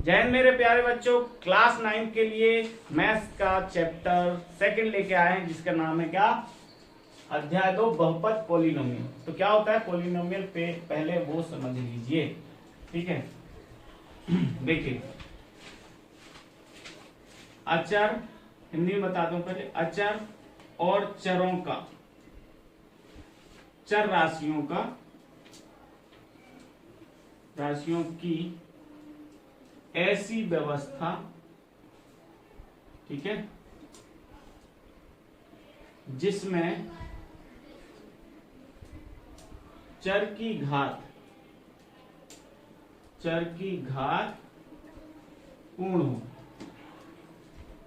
जय हिंद मेरे प्यारे बच्चों। क्लास 9 के लिए मैथ्स का चैप्टर 2 लेके आए हैं जिसका नाम है क्या? अध्याय 2 बहुपद पोलिनोमियल। तो क्या होता है पोलिनोमियल पे पहले वो समझ लीजिए, ठीक है। देखिए अचर, हिंदी में बता दूं पहले, अचर और चरों का, चर राशियों की ऐसी व्यवस्था, ठीक है, जिसमें चर की घात पूर्ण हो,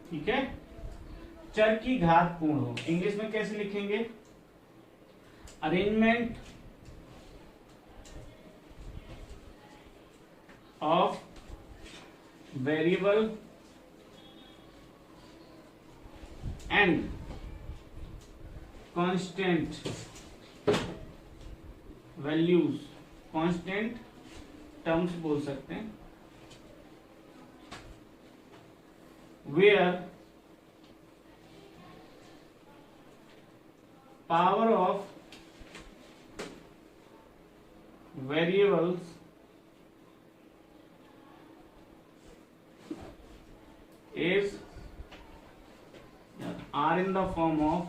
ठीक है। चर की घात पूर्ण हो इंग्लिश में कैसे लिखेंगे? Arrangement of variable and constant values, constant terms बोल सकते हैं, where power of variables is are in the form of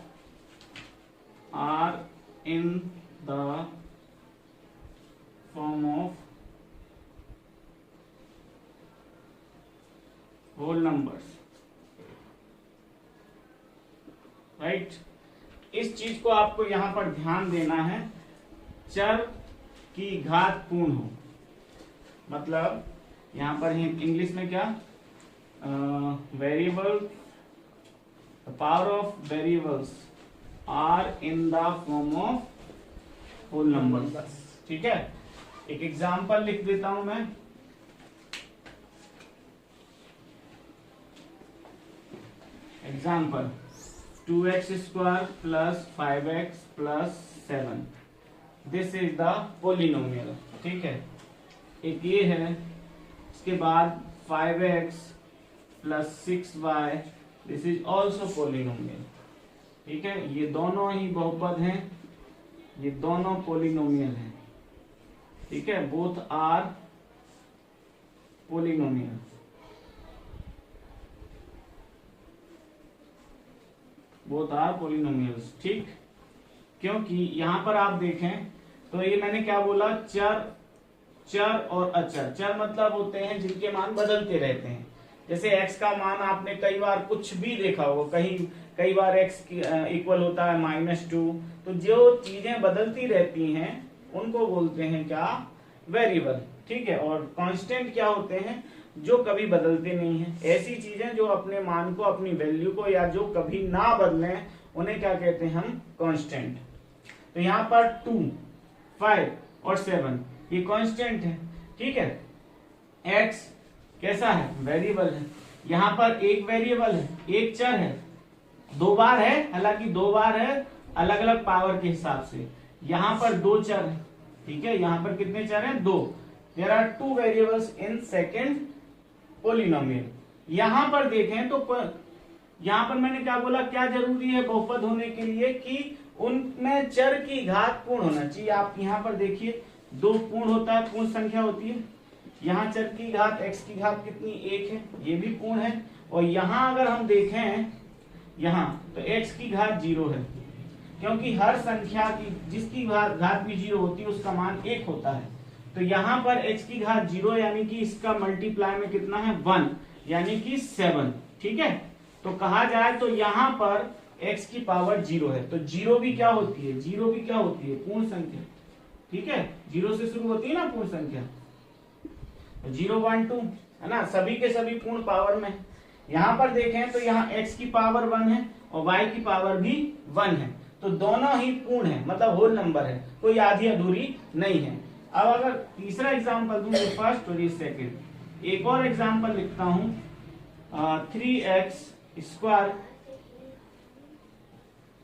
whole numbers, right. इस चीज को आपको यहां पर ध्यान देना है, चर की घात पूर्ण हो, मतलब यहां पर इंग्लिश में क्या, variable, the power of variables are in the form of whole numbers, ठीक है। एक एग्जांपल लिख देता हूं मैं। Example 2x square plus 5x plus 7, this is the polynomial, ठीक है। एक ये है, इसके बाद 5x plus 6y, this is also polynomial, ठीक है। ये दोनों ही बहुपद हैं, ये दोनों पोलिनोमियल हैं, ठीक है। Both are polynomial, both are polynomials, ठीक। क्योंकि यहां पर आप देखें तो ये मैंने क्या बोला, चर और अचर। चर मतलब होते हैं जिनके मान बदलते रहते हैं, जैसे x का मान आपने कई बार कुछ भी देखा होगा, कई बार x इक्वल होता है -2। तो जो चीजें बदलती रहती हैं उनको बोलते हैं क्या, वेरिएबल, ठीक है। और कांस्टेंट क्या होते हैं, जो कभी बदलते नहीं हैं। ऐसी चीजें जो अपने मान को, अपनी वैल्यू को, या जो कभी ना बदले, उन्हें क्या कहते हैं हम, कांस्टेंट। तो यहाँ पर 2, 5 और 7 ये कांस्टेंट है, ठीक है। x कैसा है, वेरिएबल है। यहाँ पर एक वेरिएबल है, एक चर है, 2 बार है, हालांकि 2 बार है अलग अलग पावर के हिसाब से। यहाँ पर 2 चर है, ठीक है। यहाँ पर कितने चर हैं, 2। There are 2 variables in second polynomial. यहाँ पर देखें तो यहाँ पर मैंने क्या बोला, क्या जरूरी है बहुपद होने के लिए, कि उनमें चर की घात पूर्ण होना चाहिए। आप यहाँ पर देखिए 2 पूर्ण होता है, पूर्ण संख्या होती है। यहाँ चर की घात, x की घात कितनी, 1 है, ये भी पूर्ण है। और यहाँ अगर हम देखें यहाँ तो x की घात 0 है, क्योंकि हर संख्या की जिसकी घात भी 0 होती है उसका मान 1 होता है। तो यहाँ पर x की घात 0 यानी कि इसका मल्टीप्लाई में कितना है, 1, यानी कि 7, ठीक है। तो कहा जाए तो यहाँ पर x की पावर 0 है, तो 0 भी क्या होती है, 0 भी क्या होती है, पूर्ण संख्या, ठीक है। 0 से शुरू होती है ना पूर्ण संख्या, 0, 1, 2 है ना, सभी के सभी पूर्ण पावर में। यहाँ पर देखें तो यहाँ x की पावर 1 है और y की पावर भी 1 है, तो दोनों ही पूर्ण है, मतलब होल नंबर है, कोई आधी अधूरी नहीं है। अब अगर तीसरा एग्जांपल दूं, फर्स्ट और सेकंड, एक और एग्जांपल लिखता हूं, 3x स्क्वायर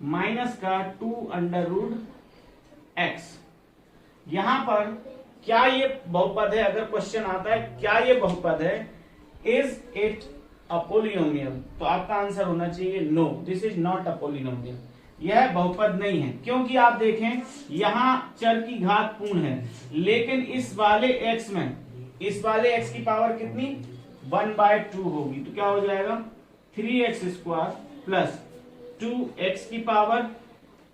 माइनस का 2√x। यहां पर क्या ये बहुपद है, अगर क्वेश्चन आता है क्या ये बहुपद है, इज इट अ पोलिनोमियल? तो आपका आंसर होना चाहिए no, this is not a polynomial. यह बहुपद नहीं है, क्योंकि आप देखें यहाँ चर की घात पूर्ण है, लेकिन इस वाले x में, इस वाले x की पावर कितनी 1/2 होगी, तो क्या हो जाएगा 3x² प्लस 2x की पावर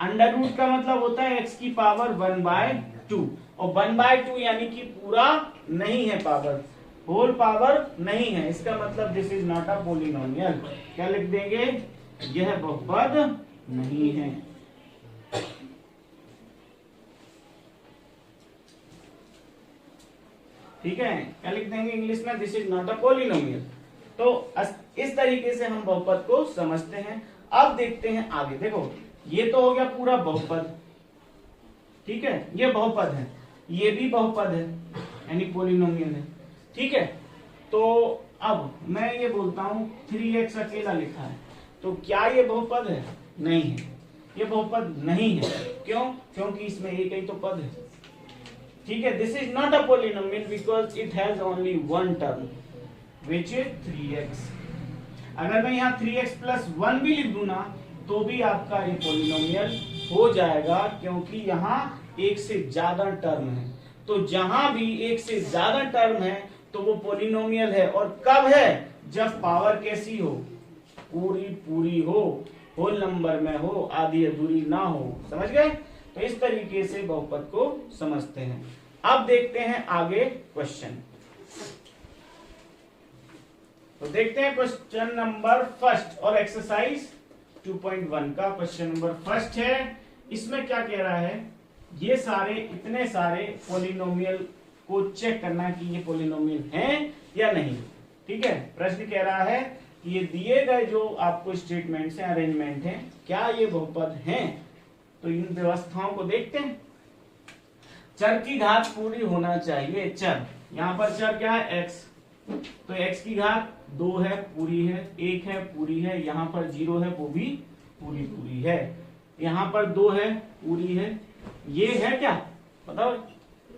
अंडर रूट का मतलब होता है x की पावर 1/2, और 1/2 यानी कि पूरा नहीं है पावर, होल पावर नहीं है, इसका मतलब this is not a polynomial. क्या लिख देंगे? यह बहुपद नहीं है। ठीक है, क्या लिख देंगे इंग्लिश में? This is not a polynomial. तो इस तरीके से हम बहुपद को समझते हैं। अब देखते हैं आगे। देखो ये तो हो गया पूरा बहुपद, ठीक है, ये बहुपद है, ये भी बहुपद है यानी पोलिनोमियल है, ठीक है। तो अब मैं ये बोलता हूं 3x अकेला लिखा है, तो क्या ये बहुपद है? नहीं है, ये बहुपद नहीं है। क्यों? क्योंकि इसमें एक ही तो पद है, ठीक है। This is not a polynomial because it has only one term which is 3x। अगर मैं यहाँ 3x प्लस 1 भी लिख दूं ना, तो भी आपका ये पोलिनोमियल हो जाएगा, क्योंकि यहाँ एक से ज्यादा टर्म है। तो जहां भी एक से ज्यादा टर्म है तो वो पोलिनोमियल है। और कब है? जब पावर कैसी हो? पूरी पूरी हो, होल नंबर में हो, आधी अधूरी ना हो। समझ गए? तो इस तरीके से बहुपद को समझते हैं। अब देखते हैं आगे क्वेश्चन। तो देखते हैं क्वेश्चन नंबर फर्स्ट और एक्सरसाइज 2.1 का क्वेश्चन नंबर फर्स्ट है। इसमें क्या कह रहा है? ये सारे इतने सारे पोलिनोमियल को चेक करना कि ये पोलिनोमियल हैं या नहीं। ठीक है, प्रश्न कह रहा है कि ये दिए गए जो आपको स्टेटमेंट्स हैं, अरेंजमेंट हैं, क्या ये बहुपद हैं? तो इन व्यवस्थाओं को देखते हैं। चर की घात पूरी होना चाहिए। चर, यहां पर चर क्या है? x। तो x की घात 2 है, पूरी है, 1 है, पूरी है, यहाँ पर 0 है, वो भी पूरी पूरी है, यहाँ पर 2 है, पूरी है। ये है क्या? बताओ,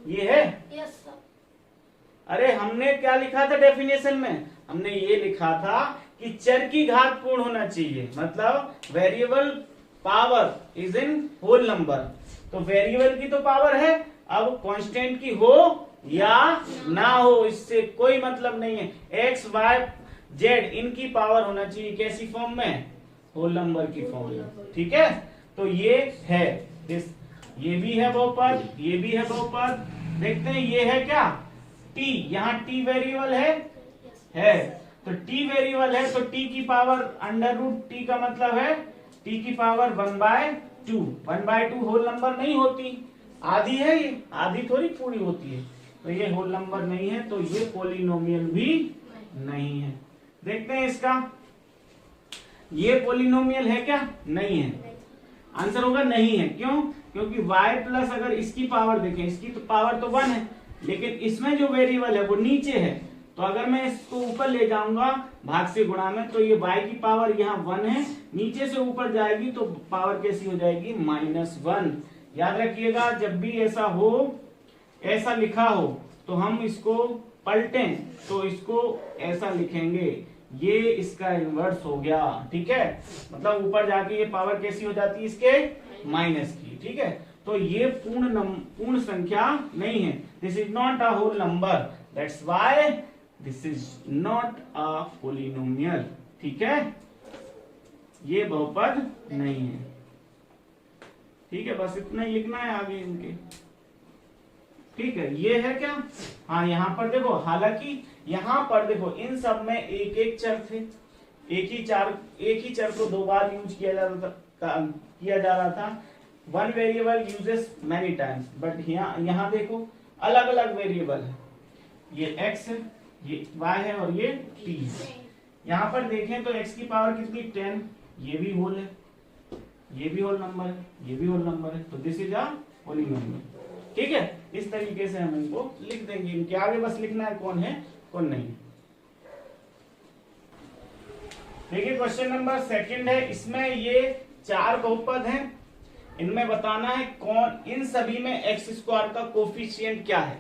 ये है? Yes sir. अरे हमने क्या लिखा था डेफिनेशन में? हमने ये लिखा था कि चर की घात पूर्ण होना चाहिए, मतलब variable power is in whole number. तो वेरिएबल की तो पावर है, अब कांस्टेंट की हो या ना हो इससे कोई मतलब नहीं है। एक्स वाई जेड इनकी पावर होना चाहिए कैसी फॉर्म में? होल नंबर की फॉर्म में। ठीक है, तो ये है ये भी है बहुपद, ये भी है बहुपद। देखते हैं ये है क्या? t। यहाँ t वेरिएबल है। तो t वेरिएबल है तो t की पावर अंडर रूट t का मतलब है t की पावर 1/2। 1/2 होल नंबर नहीं होती, आधी है, ये आधी थोड़ी पूरी होती है। तो ये होल नंबर नहीं है, तो ये पोलिनोमियल भी नहीं है। देखते हैं इसका, ये पोलिनोमियल है क्या? नहीं है। आंसर होगा नहीं है। क्यों? क्योंकि y प्लस अगर इसकी पावर देखें, इसकी तो पावर तो 1 है, लेकिन इसमें जो वेरिएबल है वो नीचे है। तो अगर मैं इसको ऊपर ले जाऊंगा भाग से गुणा में, तो ये y की पावर यहाँ 1 है, नीचे से ऊपर जाएगी तो पावर कैसी हो जाएगी? -1। याद रखिएगा, जब भी ऐसा हो, ऐसा लिखा हो, तो हम इसको पलटें तो इसको ऐसा लिखेंगे, ये इसका इनवर्स हो गया। ठीक है, मतलब ऊपर जाके ये पावर कैसी हो जाती है? इसके माइनस की। ठीक है, तो ये पूर्ण संख्या नहीं है। This is not a whole number, that's why this is not a polynomial. ठीक है, ये बहुपद नहीं है। ठीक है, बस इतना ही लिखना है आगे इनके। ठीक है, ये है क्या? हाँ, यहाँ पर देखो, हालांकि यहाँ पर देखो इन सब में एक एक चर थे, एक ही चर को 2 बार यूज किया जा रहा था। One variable uses many times, but यहाँ देखो अलग अलग वेरिएबल है, ये x है, ये y है और ये t है। यहाँ पर देखें तो x की पावर कितनी? 10। ये भी होल है, ये भी होल नंबर है, ये भी होल नंबर है, तो दिस इज अ पोलिनोमियल। ठीक है, इस तरीके से हम इनको लिख देंगे। इनके आगे बस लिखना है कौन है कौन नहीं। देखिए क्वेश्चन नंबर सेकंड है, इसमें ये 4 बहुपद हैं, इनमें बताना है कौन, इन सभी में x² का कोफिशिएंट क्या है।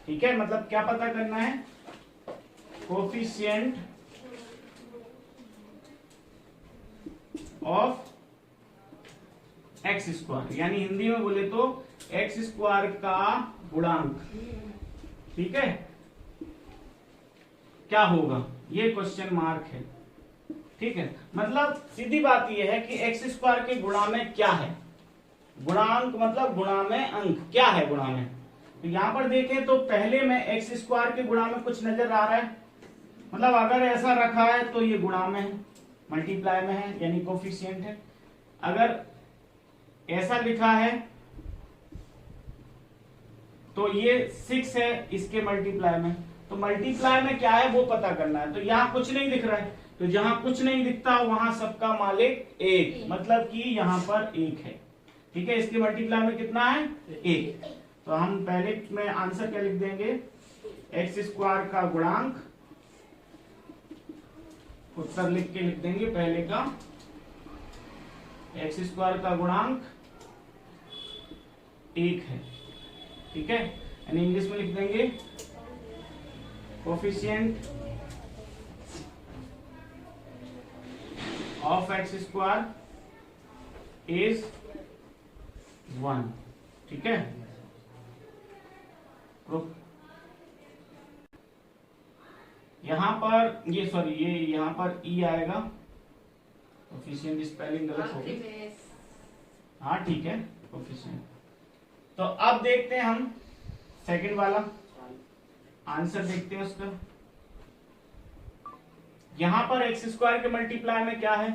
ठीक है, मतलब क्या पता करना है? कोफिशिएंट ऑफ एक्स स्क्वायर, यानी हिंदी में बोले तो एक्स स्क्वायर का गुणांक, ठीक है, क्या होगा, ये क्वेश्चन मार्क है, ठीक है। मतलब सीधी बात यह है कि एक्स स्क्वायर के गुणा में क्या है, गुणांक मतलब गुणा में अंक क्या है गुणा में। तो यहां पर देखें तो पहले में एक्स स्क्वायर के गुणा में कुछ नजर आ रहा है, मतलब अगर ऐसा रखा है तो ये गुणा में है, मल्टीप्लाई में है, यानी कोफिशिएंट है। अगर ऐसा लिखा है तो ये 6 है इसके मल्टीप्लाई में, तो मल्टीप्लाई में क्या है वो पता करना है। तो यहाँ कुछ नहीं दिख रहा है, तो जहां कुछ नहीं दिखता वहां सबका मालिक एक, मतलब कि यहां पर एक है, ठीक है। इसके मल्टीप्लाई में कितना है, एक। तो हम पहले में आंसर क्या लिख देंगे, एक्स स्क्वायर का गुणांक, उत्तर लिख के लिख देंगे पहले का, एक्स स्क्वायर का गुणांक एक है, ठीक है। यानी इंग्लिश में लिख देंगे coefficient of x square is 1, ठीक है। यहां पर ये सॉरी ये यहां पर ई आएगा, कोफिशिएंट स्पेलिंग गलत हो गई, हाँ ठीक है कोफिशिएंट। तो अब देखते हैं हम सेकंड वाला आंसर, देखते हैं उसका। यहां पर एक्स स्क्वायर के मल्टीप्लाई में क्या है,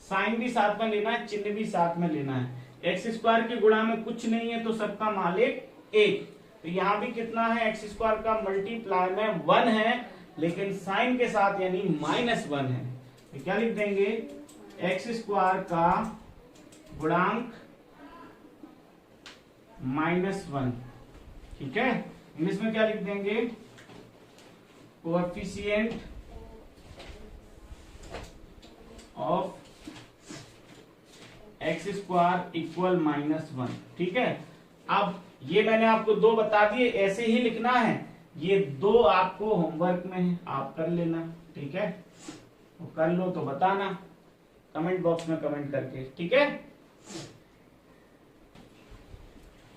साइन भी साथ में लेना है, चिन्ह भी साथ में लेना है। एक्स स्क्वायर के गुणा में कुछ नहीं है तो सबका मालिक एक, तो यहां भी कितना है, एक्स स्क्वायर का मल्टीप्लाई में 1 है, लेकिन साइन के साथ यानी -1 है। तो क्या लिख देंगे, एक्स स्क्वायर का गुणांक -1, ठीक है। इंग्लिश में क्या लिख देंगे, coefficient of x square equal -1, ठीक है। अब ये मैंने आपको 2 बता दिए, ऐसे ही लिखना है, ये 2 आपको होमवर्क में है, आप कर लेना, ठीक है। तो कर लो तो बताना कमेंट बॉक्स में कमेंट करके, ठीक है।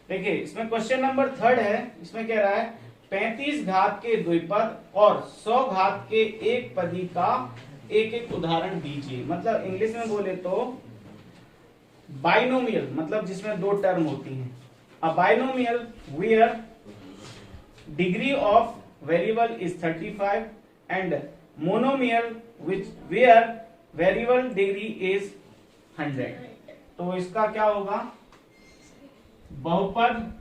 देखिए इसमें क्वेश्चन नंबर 3 है, इसमें कह रहा है 35 घात के द्विपद और 100 घात के एक पदी का एक एक उदाहरण दीजिए। मतलब इंग्लिश में बोले तो बाइनोमियल, मतलब जिसमें 2 टर्म होती हैं। A binomial where degree of variable is 35 and monomial which where variable degree is 100। तो इसका क्या होगा, बहुपद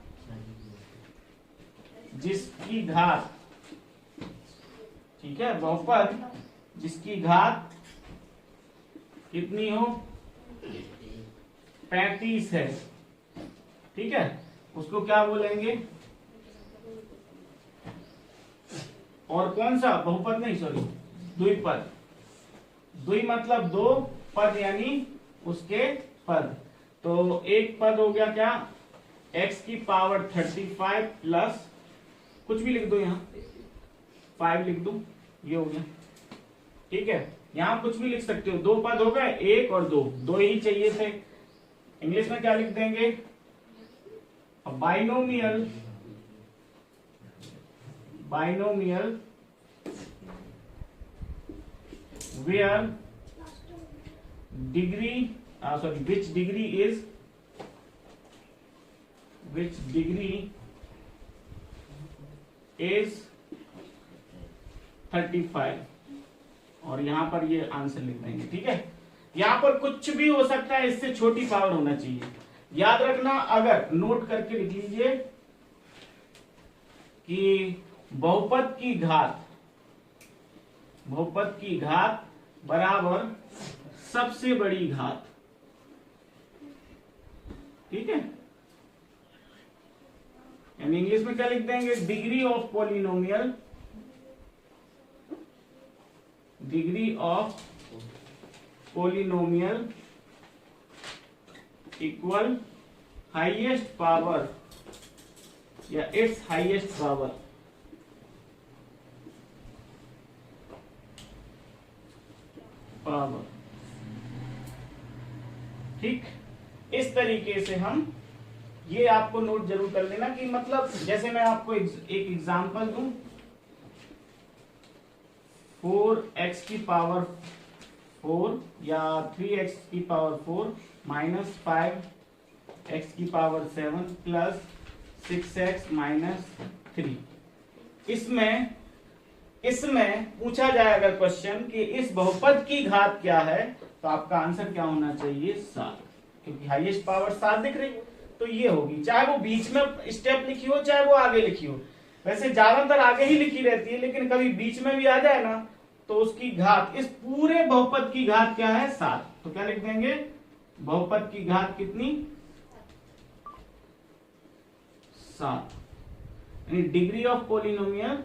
जिसकी घात, ठीक है, बहुपद जिसकी घात कितनी हो, 35 है, ठीक है, उसको क्या बोलेंगे, और कौन सा बहुपद नहीं सॉरी द्विपद, द्वि मतलब 2, पद यानी उसके पद। तो एक पद हो गया क्या, x की पावर 35 प्लस कुछ भी लिख दो, यहां 5 लिख दो, ये हो गया, ठीक है। यहां कुछ भी लिख सकते हो, 2 पद हो गए, 1 और 2, 2 ही चाहिए थे। इंग्लिश में क्या लिख देंगे, binomial where degree sorry which degree is 35, और यहां पर ये आंसर लिख देंगे, ठीक है। यहां पर कुछ भी हो सकता है, इससे छोटी पावर होना चाहिए, याद रखना। अगर नोट करके लिख लीजिए कि बहुपद की घात बराबर सबसे बड़ी घात, ठीक है। यानी इंग्लिश में क्या लिख देंगे, degree of polynomial equal highest power या इट्स हाईएस्ट पावर, पावर। ठीक, इस तरीके से हम, ये आपको नोट जरूर कर लेना कि मतलब जैसे मैं आपको एक एग्जांपल दूं, 4x की पावर 4 या 3x की पावर 4 माइनस 5x की पावर 7 प्लस 6x माइनस 3। इसमें पूछा जाएगा क्वेश्चन कि इस बहुपद की घात क्या है, तो आपका आंसर क्या होना चाहिए? 7, क्योंकि हाईएस्ट पावर 7 दिख रही, तो ये होगी, चाहे वो बीच में स्टेप लिखी हो चाहे वो आगे लिखी हो। वैसे ज्यादातर आगे ही लिखी रहती है, लेकिन कभी बीच में भी आ जाए ना तो उसकी घात, इस पूरे बहुपद की घात क्या है? 7। तो क्या लिख देंगे? बहुपद की घात कितनी? 7। यानी डिग्री ऑफ पोलिनोमियल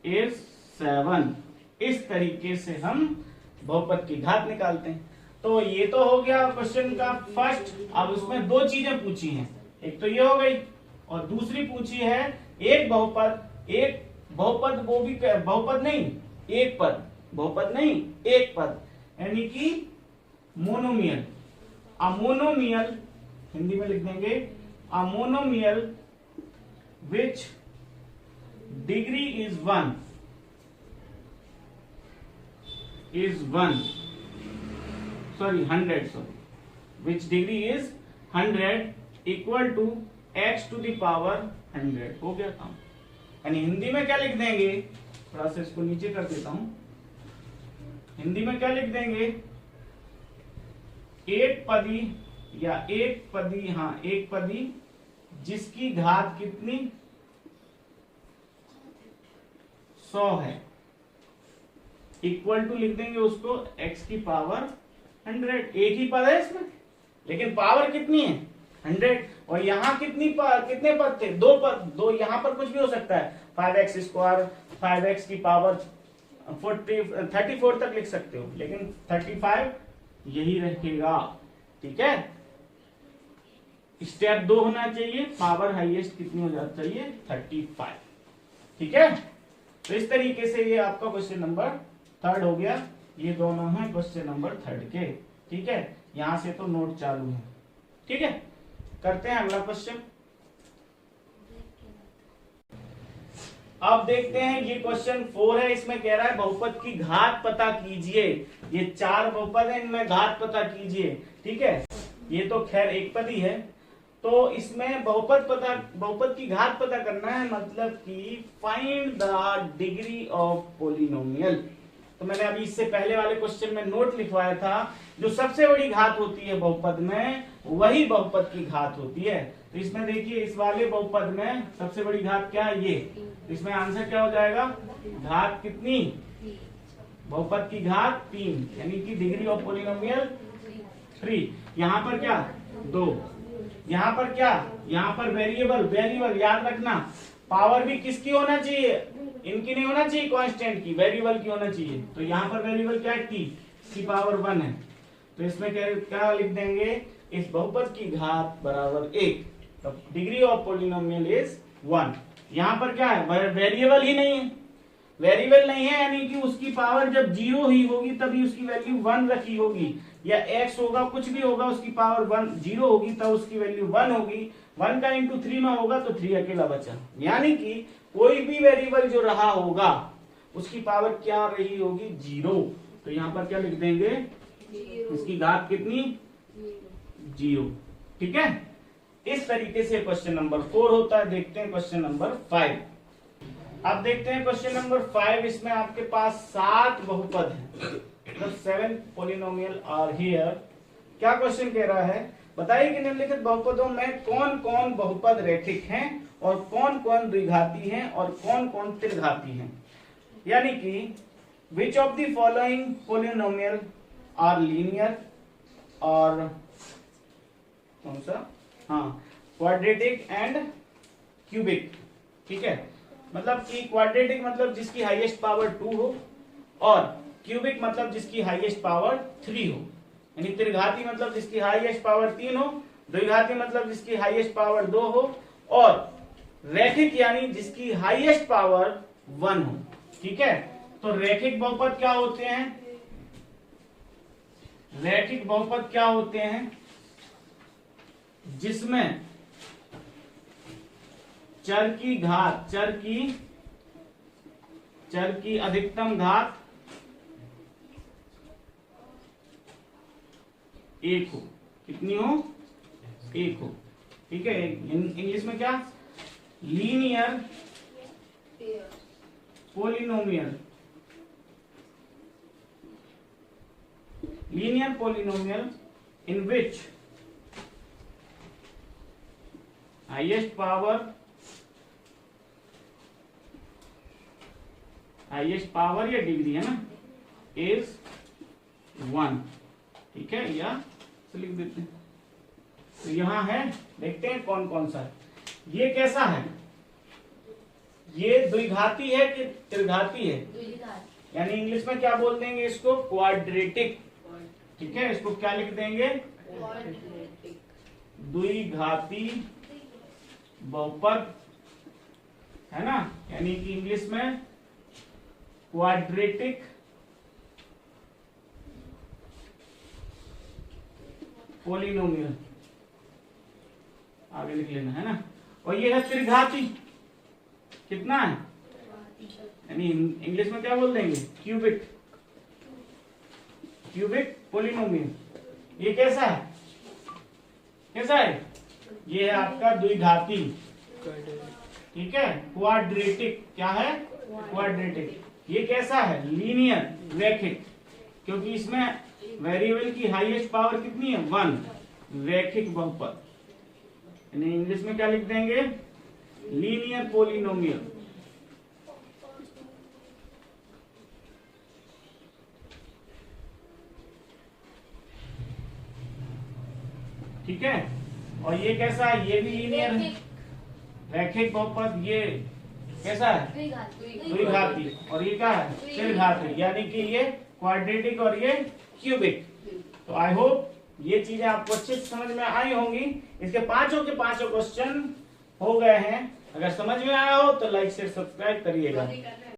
इज 7। इस तरीके से हम बहुपद की घात निकालते हैं। तो ये तो हो गया क्वेश्चन का फर्स्ट। अब उसमें दो चीजें पूछी हैं, एक तो ये हो गई और दूसरी पूछी है एक बहुपद, वो भी बहुपद नहीं, एक पद, बहुपद नहीं एक पद, यानी कि मोनोमियल। अमोनोमियल हिंदी में लिख देंगे, अमोनोमियल विच degree is 1 100, which degree is 100 equal to x to the power 100। हो गया काम। यानी हिंदी में क्या लिख देंगे, थोड़ा सा इसको नीचे कर देता हूं, हिंदी में क्या लिख देंगे? एक पदी या एक पदी जिसकी घात कितनी? 100 है, इक्वल टू लिख देंगे उसको x की पावर 100। एक ही पद है इसमें, लेकिन पावर कितनी है? 100। और यहाँ कितने पद थे? दो पद, दो, यहाँ पर कुछ भी हो सकता है, 5x स्क्वायर, 5x की पावर 34 तक लिख सकते हो, लेकिन 35 यही रहेगा। ठीक है, स्टेप 2 होना चाहिए, पावर हाईएस्ट कितनी हो जाना चाहिए? 35। ठीक है, तो इस तरीके से ये आपका क्वेश्चन नंबर 3 हो गया। ये दोनों हैं क्वेश्चन नंबर 3 के। ठीक है, यहां से तो नोट चालू है। ठीक है, करते हैं अगला क्वेश्चन। अब देखते हैं, ये क्वेश्चन 4 है, इसमें कह रहा है बहुपद की घात पता कीजिए। ये 4 बहुपद है, इनमें घात पता कीजिए। ठीक है, ये तो खैर एक पद ही है, तो इसमें बहुपद की घात पता करना है, मतलब कि find the degree of polynomial. तो मैंने अभी इससे पहले वाले क्वेश्चन में नोट लिखवाया था, जो सबसे बड़ी घात होती है बहुपद में, वही बहुपद की घात होती है। तो इसमें देखिए, इस वाले बहुपद में सबसे बड़ी घात क्या है? ये। इसमें आंसर क्या हो जाएगा? घात कितनी? बहुपद की घात 3, यानी कि डिग्री ऑफ पोलिनोमियल 3। यहाँ पर क्या? 2। यहाँ पर क्या? यहाँ पर वेरिएबल याद रखना, पावर भी किसकी होना चाहिए? इनकी नहीं होना चाहिए कांस्टेंट की, वेरिएबल की होना चाहिए। तो यहाँ पर वेरिएबल क्या है? t की पावर 1 है। तो इसमें क्या लिख देंगे? इस बहुपद की घात बराबर 1। तो डिग्री ऑफ पोलिनोमियल इज 1। यहाँ पर क्या है? वेरिएबल ही नहीं है, वेरिएबल नहीं है, यानी कि उसकी पावर जब 0 ही होगी तभी उसकी वैल्यू 1 रखी होगी, या x होगा, कुछ भी होगा, उसकी पावर 0 होगी तब उसकी वैल्यू 1 होगी। 1 का इंटू 3 में होगा तो 3 अकेला बचा। यानी कि कोई भी वेरिएबल जो रहा होगा उसकी पावर क्या रही होगी? 0। तो यहाँ पर क्या लिख देंगे? इसकी घात कितनी? 0। ठीक है, इस तरीके से क्वेश्चन नंबर 4 होता है। देखते हैं क्वेश्चन नंबर 5। अब देखते हैं क्वेश्चन नंबर 5। इसमें आपके पास 7 बहुपद है, मतलब 7 पोलिनोमियल आर हियर। क्या क्वेश्चन कह रहा है? बताइए कि निम्नलिखित बहुपदों में कौन कौन बहुपद रैखिक हैं और कौन कौन द्विघाती हैं और कौन कौन त्रिघाती हैं। यानी कि which of the following polynomial are linear, और कौन सा? हाँ, क्वाड्रेटिक एंड क्यूबिक। ठीक है, मतलब कि क्वाड्रेटिक मतलब जिसकी हाईएस्ट पावर 2 हो, और क्यूबिक मतलब जिसकी हाईएस्ट पावर 3 हो। यानी त्रिघाती मतलब जिसकी हाईएस्ट पावर 3 हो, द्विघाती मतलब जिसकी हाईएस्ट पावर 2 हो, और रैखिक यानी जिसकी हाईएस्ट पावर 1 हो। ठीक है, तो रैखिक बहुपद क्या होते हैं? रैखिक बहुपद क्या होते हैं? जिसमें चर की अधिकतम घात 1 हो। कितनी हो? 1 हो। ठीक है, इंग्लिश में क्या? Linear polynomial. लीनियर पोलिनोमियल इन विच हाईएस्ट पावर या डिग्री है ना, इज 1। ठीक है, या तो लिख देते हैं। तो यहां है, देखते हैं कौन कौन सा है। ये कैसा है? ये द्विघाती है कि त्रिघाती है? यानी इंग्लिश में क्या बोल देंगे इसको? क्वाड्रेटिक। ठीक है, इसको क्या लिख देंगे? द्विघाती बहुपद, है ना। यानी कि इंग्लिश में क्वाड्रेटिक पोलिनोमियल, आगे लिख लेना है ना। और ये है त्रिघाती। कितना है? यानी इंग्लिश में क्या बोल देंगे? Cubic polynomial. ये कैसा है? कैसा है? ये है आपका द्विघाती। ठीक है, क्वाड्रेटिक। क्या है? क्वाड्रेटिक। ये कैसा है? लीनियर, रैखिक, क्योंकि इसमें वेरिएबल की हाईएस्ट पावर कितनी है? 1। रैखिक बहुपद, यानी इंग्लिश में क्या लिख देंगे? Linear polynomial. ठीक है, और ये कैसा है? ये भी लीनियर है, रैखिक बहुपद। ये कैसा है? द्विघाती। और ये क्या है? त्रिघाती। यानी कि ये क्वाड्रेटिक और ये क्यूबिक। तो आई होप ये चीजें आपको अच्छे से समझ में आई होंगी। इसके पांचों के पांचों क्वेश्चन हो गए हैं। अगर समझ में आया हो तो लाइक शेयर सब्सक्राइब करिएगा।